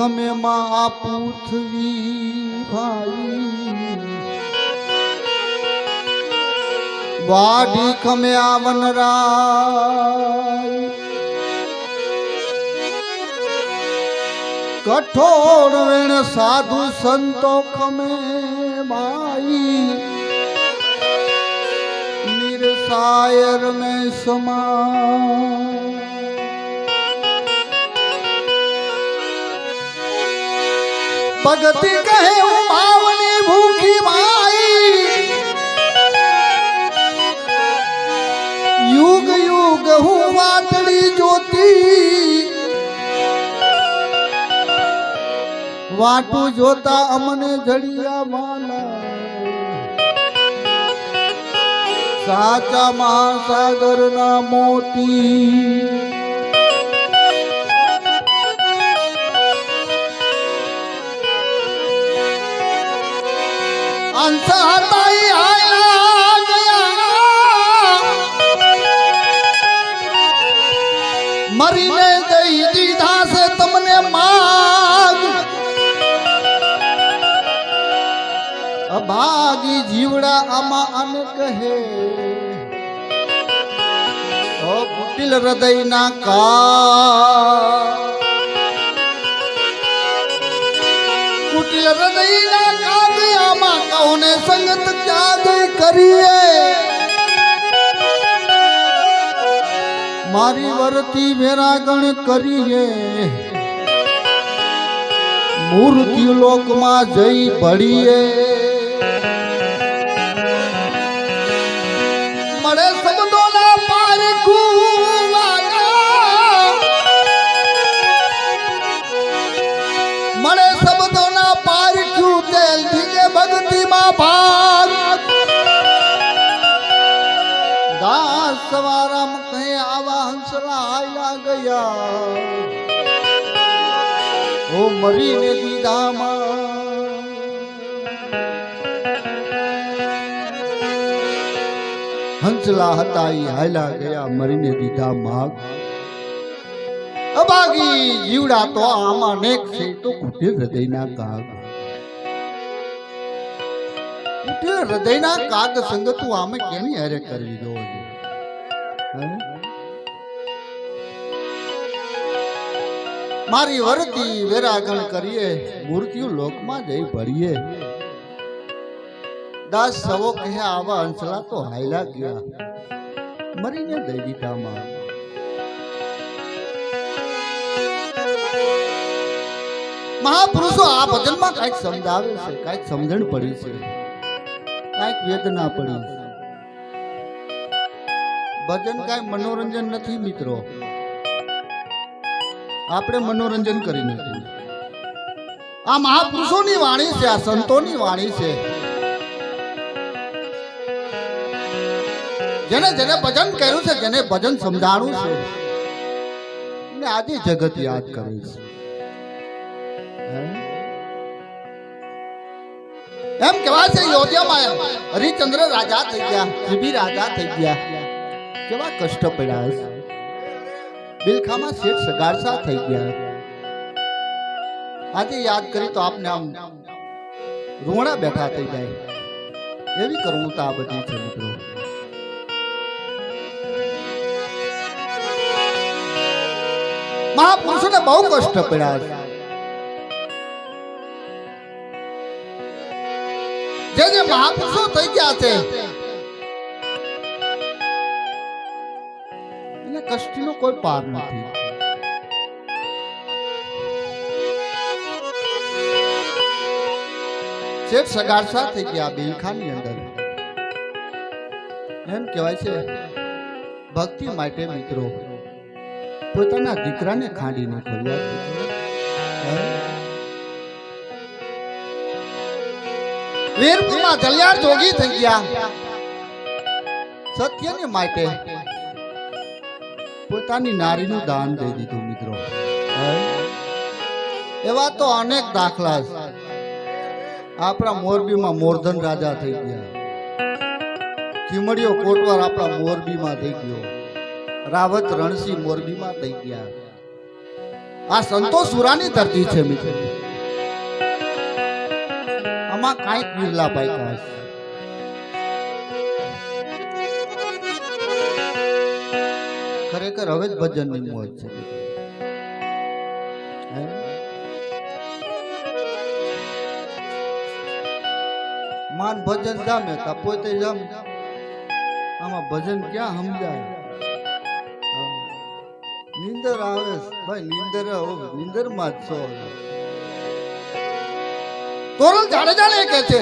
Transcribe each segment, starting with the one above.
ખમે માં આ પૃથ્વી ભાઈ વાડી ખમે આ વનરાય કઠોર વેણ સાધુ સંતો ખમે ભાઈ નિરસાયર में समा भगती कहे उमावनी भूखी माई युग युग हूँ वाटड़ी ज्योति वाटू जोता अमने झड़िया माला साचा महासागर ना मोती अंसाताई आया गया मरीने दई दीधा से तुमने माग अभागी जीवड़ा आमा अन कहे ओ कुटिल हृदय ना कुटिल हृदय ना आमा कौने संगत क्या गई करिए मारी वरती वेरागण करिए मूर्ति लोक में जई बढ़िए मरे शब्दों ना पार मरे शब्दों ना पार क्यों तेल दीजे भक्ति माँ भाग दास सवारा कहे आवा हंसला आया गया ओ मरी ने दीदा हंसला हताई हायला गया मरी ने दीदा माग अबागी जीवड़ा तो आमा नेक से तो कुटिल हृदय ना काग कुटिल हृदय ना काग संगतु आमे केनी हारे करवी दो मारी वरती वेरागण करिए मूर्तियों लोक में जई भरिए दास सवो कहे आवा हंसला तो हायला गया मरी ने दई दीधा मां महापुरुषो आ भजन में कई समझावे से कई समझण पड़ी से कई वेदना पड़ी भजन कई मनोरंजन नहीं मित्रों आपणे मनोरंजन करी नहीं आ महापुरुषों की वाणी से आ संतों की वाणी से जेने जेने भजन कर्યું છે જેને ભજન સમજાણું છે ને આજે જગત યાદ કરે છે એમ કહેવાય છે યોધ્યામાં હરિચંદ્ર રાજા થઈ ગયા શિબી રાજા થઈ ગયા કેવા કષ્ટ પડ્યા છે બિલખામાં શેઠ સગારસા થઈ ગયા આજે યાદ કરી તો આપને આમ રૂણા બેઠા થઈ જાય એવી કરુણતા આ બધી છે મિત્રો महापुरुषों ने बहु कष्ट पड़ा जे जे महापुरुषों थई गया छे એને કષ્ટનો કોઈ પાર નથી શેઠ સગારસા થઈ ગયા બિલખાની અંદર એમ કહેવાય છે ભક્તિ માટે મિત્રો પોતાના દીકરાને ખાંડી નાખ્યો વીરપુરમાં જલિયાર જોગી થઈ ગયા સત્યને માટે પોતાની નારીનું દાન દઈ દીધું મિત્રો એવા તો અનેક દાખલા છે આપણા મોરબીમાં મોરધન રાજા થઈ ગયા ચીમડીઓ કોટવાર આપણા મોરબીમાં થઈ ગયો રાવત રણસિંહ મોરબીમાં થઈ ગયા આ સંતો સુરાની ધરતી છે મિત્રો. આમાં કાંઈક વિરલા પાક્યા છે. ખરેખર હવે જ ભજનની મોજ છે. માન ભજન જામે તા પોતે જામ. આમાં ભજન ક્યાં સમજાય? નીંદર આવે ભાઈ, નીંદર માં જ છો. તોરલ જાડેજા કે છે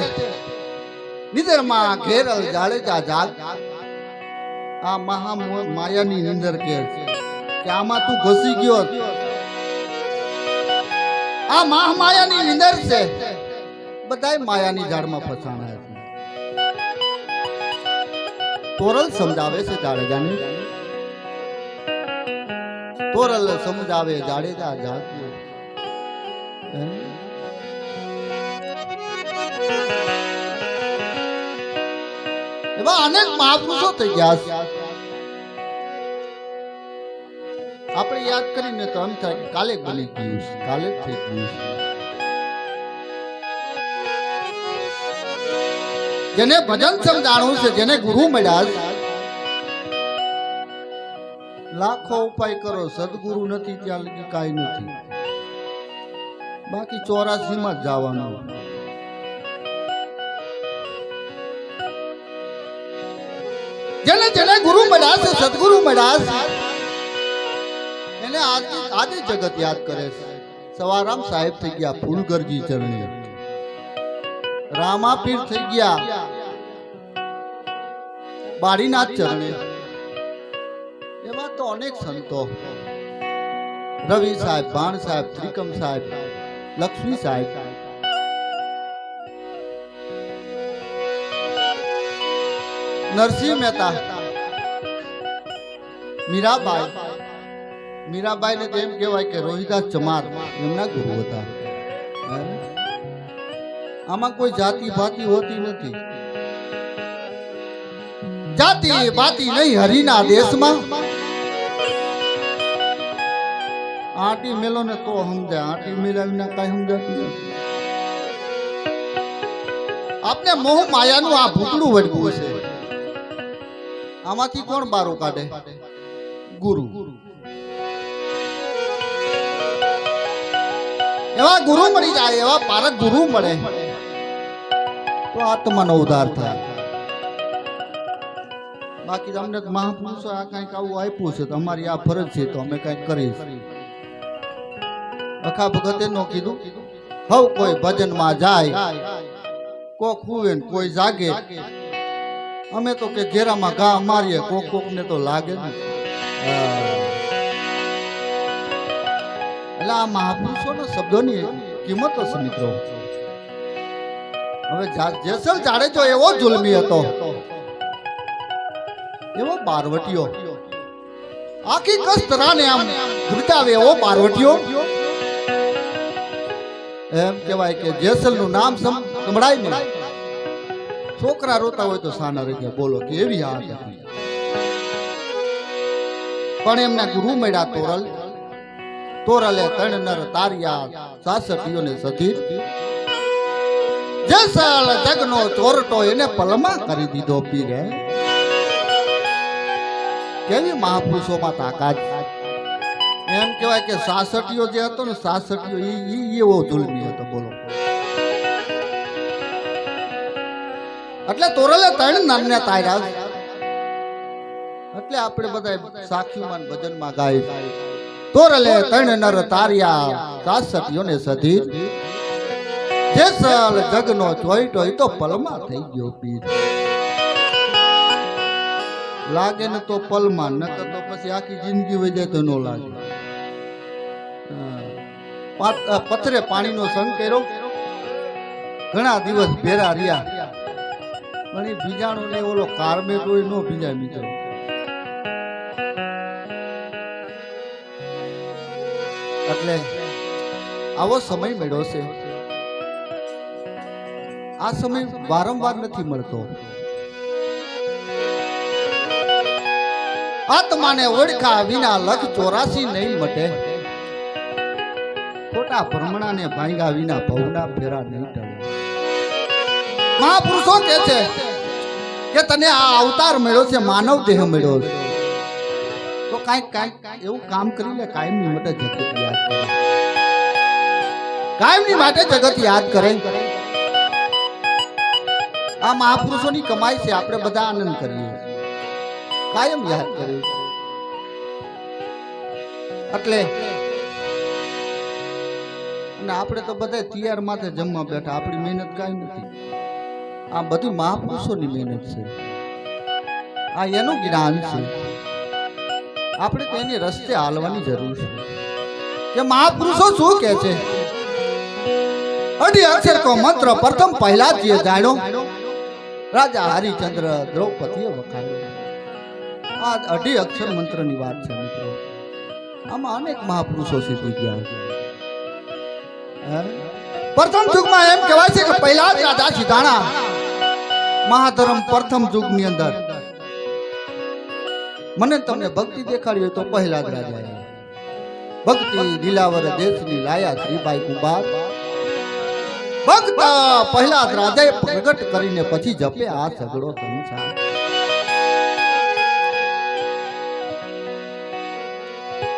નીંદર માં ઘેરલ જાડેજા જાગ. આ મહા માયાની નીંદર કે છે કે આમાં તું ઘસી ગયો. આ મહા માયાની નીંદર છે. બધાય માયાની ઝાડમાં ફસાણા છે. તોરલ સમજાવે છે જાડેજાને. તોરલ સમજાવે જાડેજા જાગ. એવા અનેક મહાપુરુષો થઈ ગયા છે. આપણે યાદ કરીને તો એમ થાય કે કાલે બની ગયું છે, કાલે જ થઈ ગયું છે. જેને ભજન સમજાણું છે, જેને ગુરુ મળ્યા છે, લાખો ઉપાય કરો, સદગુરુ નથી ત્યાં લગી કાંઈ નથી. બાકી 84 માં જ જવાનું. જેને જેને ગુરુ મળ્યા છે, સદગુરુ મળ્યા છે, એને આજે જગત યાદ કરે છે. સવારામ સાહેબ થઈ ગયા ફૂલગરજી ચરણી, રામાપીર થઈ ગયા બાળીનાથ ચરણે. એવા તો અનેક સંતો, રવિ સાહેબ, ભાણ સાહેબ, ત્રિકમ સાહેબ, લક્ષ્મી સાહેબ, નરસિંહ મહેતા, મીરાબાઈ ને તેમ કહેવાય કે રોહિદાસ ચમાર એમના ગુરુ હતા. આમાં કોઈ જાતિ ભાતિ હોતી નથી. જાતિ ભાતિ નહીં હરિના દેશમાં. આટી મેલો ને તો સમજાય, આટી મેલાવીને કઈ સમજાતું નથી. આપને મોહ માયાનું આ ભૂતળું વળગવું છે. આમાંથી કોણ બારો કાઢે? ગુરુ. એવા ગુરુ મળી જાય, એવા પારક ગુરુ મળે તો આત્માનો ઉદ્ધાર થાય. બાકી તમને મહાપુરુષો આ કઈક આવું આપ્યું છે તો અમારી આ ફરજ છે તો અમે કઈક કરીશ. અખા ભગતે નો કીધું, હવ કોઈ ભજનમાં જાય, કોક હુવે ને કોઈ જાગે. અમે તો કે ઘેરામાં ઘા મારીએ, કોક ને તો લાગે ને. એટલે આ મહાપુરુષોના શબ્દોની કિંમત હશે મિત્રો. હવે જેસલ જાડેજો એવો જુલમી હતો, એવો બારવટીયો, આખી કસ્તરાને આમ ધૂતાવે એવો બારવટીયો. એમ કહેવાય કે જેસલ નું નામ સંભળાય ને છોકરા રોતા હોય તો સાના રહી ગયા. બોલો કે એવી હાથ હતી. પણ એમના ગુરુ મળ્યા તોરલ. તોરલે ત્રણ નર તાર્યા, 66 ને સધીર. જેસલ જગનો ચોરટો એને પલમાં કરી દીધો પીરે. કેવી મહાપુરુષોમાં તાકાત. એમ કહેવાય કે 66 જે હતો ને 66 ઈ એવો જુલમી હતો. બોલો એટલે તોરલે ત્રણ નામને તાર્યા. એટલે આપણે બધા સાખીમાં ભજનમાં ગાય, તોરલે ત્રણ નર તાર્યા, 66 ને સધીર. જેસલ જગનો ચોઈટો તો પલમાં થઈ ગયો પીર. લાગે ને તો પલમાં, નકર તો પછી આખી જિંદગી વહી જાય તો ન લાગે. પથરે પાણીનો સંગ કર્યો, ઘણા દિવસ ભેરા રહ્યા, પણ એ બીજાણું ને ઓલો કારમેટ હોય નો ભીજાય મિત્રો. એટલે આવો સમય મળ્યો છે. આ સમય વારંવાર નથી મળતો. આત્માને ઓળખા વિના લખ 84 નહીં મટે. ભવના ભ્રમણાને ભાંગા વિના ભવના ફેરા નહીં ટળે. મહાપુરુષો કહે છે કે તને આ અવતાર મળ્યો છે, માનવ દેહ મળ્યો છે, તો કાંઈક એવું કામ કરી લે કાયમની માટે જગત યાદ કરે, કાયમની માટે જગત યાદ કરે. આ મહાપુરુષોની કમાઈ છે, આપણે બધા આનંદ કરીએ, કાયમ યાદ કરીએ. એટલે અને આપણે તો બધા તૈયાર માથે જમવા બેઠા, આપણી મહેનત કાંઈ નથી. આ બધી મહાપુરુષોની મહેનત છે, આ એનું જ્ઞાન છે. આપણે તેની રસ્તે હાલવાની જરૂર છે કે મહાપુરુષો શું કહે છે. અઢી અક્ષર કો મંત્ર પ્રથમ પહેલા જ જાણ્યો, રાજા હરિચંદ્ર દ્રૌપદીએ વખાણ્યો. આ અઢી અક્ષર મંત્રની વાત છે મિત્રો. આમાં અનેક મહાપુરુષો સીધી ગયા. પ્રથમ યુગમાં એમ કહેવાય છે કે પહેલા જ રાજા સિદ્ધાણા મહાધર્મ પ્રથમ યુગની અંદર મને તમને ભક્તિ દેખાડી હોય તો પહેલા જ રાજા ભક્તિ દિલાવર દેશની લાયા શ્રીબાઈ કુંભાર. ભક્ત પહેલા જ રાજાએ પ્રગટ કરીને પછી જપે આ સગડો સંસાર.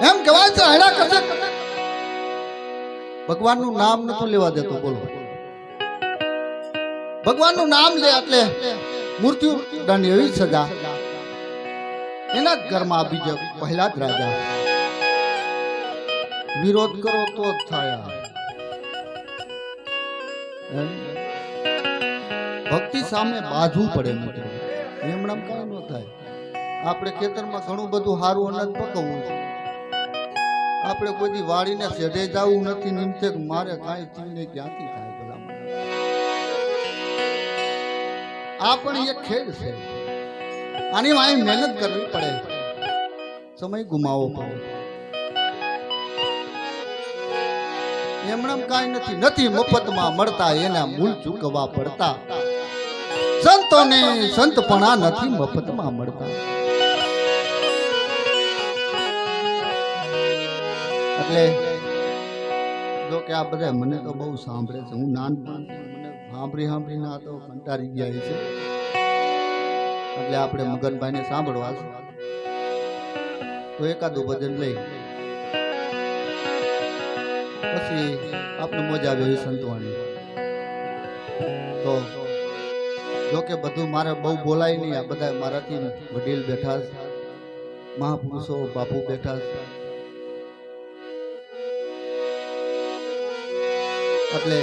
એમ કહેવાય છે હેડા કશે ભગવાનનું નામ નતું લેવા દેતો. બોલો, ભગવાનનું નામ લે એટલે મૃત્યુ દંડ એવી સજા. એના જ ઘરમાં બીજો પહેલા જ રાજા. વિરોધ કરો તો જ થાય. ભક્તિ સામે બાજવું પડે મિત્રો, એમણામ કઈ ન થાય. આપણે ખેતરમાં ઘણું બધું સારું અનાજ પકવવું છે, આપણે કોઈ વાડીને શેઢે જવું નથી. નિમતે મારે કાંઈ ચીને ક્યાંથી થાય ભલા. આ પણ એક ખેડ છે, આની વાય મહેનત કરવી પડે, સમય ગુમાવવો પડે. એમણામ કાંઈ નથી મફતમાં મળતા, એના મૂળ ચૂકવવા પડતા. સંતોને સંતપણા નથી મફતમાં મળતા. એટલે જો કે આ બધા મને તો બહુ સાંભળે છે. હું નાનપણથી મને સાંભળી ના તો કંટાળી ગયા છે. એટલે આપણે મગનભાઈને સાંભળવા છે તો એકાદું ભજન લઈ પછી આપણે મજા આવે એવી સંતવાણી. તો જો કે બધું મારે બહુ બોલાય નહીં. આ બધા મારાથી વડીલ બેઠા છે, મહાપુરુષો બાપુ બેઠા છે. એટલે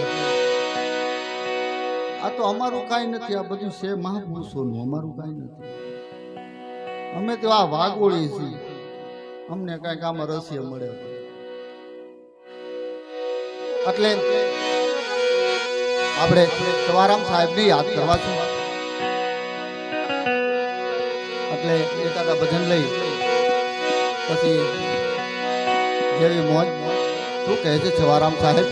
આ તો અમારું કાંઈ નથી, આ બધું છે મહાપુરુષોનું, અમારું કાંઈ નથી. અમે તો આ વાગોળી છીએ, અમને કાંઈક આમાં રસ્ય મળે. એટલે આપણે સવારામ સાહેબને યાદ કરવા છે. એટલે એકાદા ભજન લઈ પછી જેવી મોજ. શું કહે છે સવારામ સાહેબ?